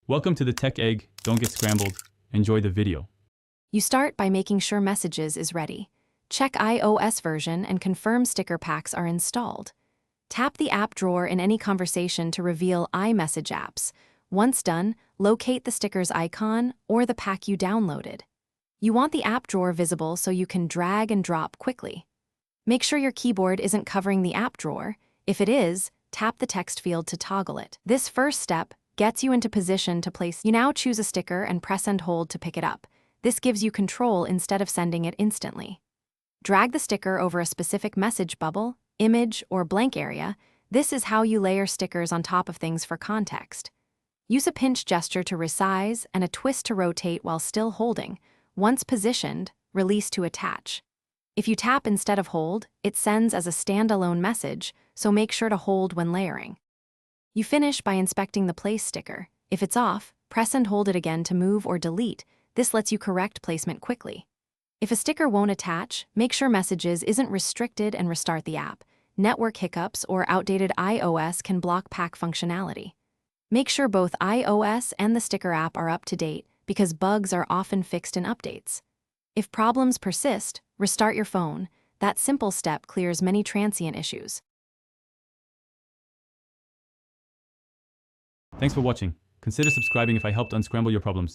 Welcome to the Tech Egg. Don't get scrambled. Enjoy the video. You start by making sure Messages is ready. Check iOS version and confirm sticker packs are installed. Tap the app drawer in any conversation to reveal iMessage apps. Once done, locate the sticker's icon or the pack you downloaded. You want the app drawer visible so you can drag and drop quickly. Make sure your keyboard isn't covering the app drawer. If it is, tap the text field to toggle it. This first step gets you into position to place. You now choose a sticker and press and hold to pick it up. This gives you control instead of sending it instantly. Drag the sticker over a specific message bubble, image, or blank area. This is how you layer stickers on top of things for context. Use a pinch gesture to resize and a twist to rotate while still holding. Once positioned, release to attach. If you tap instead of hold, it sends as a standalone message, so make sure to hold when layering. You finish by inspecting the place sticker. If it's off, press and hold it again to move or delete. This lets you correct placement quickly. If a sticker won't attach, make sure Messages isn't restricted and restart the app. Network hiccups or outdated iOS can block pack functionality. Make sure both iOS and the sticker app are up to date because bugs are often fixed in updates. If problems persist, restart your phone. That simple step clears many transient issues. Thanks for watching. Consider subscribing if I helped unscramble your problems.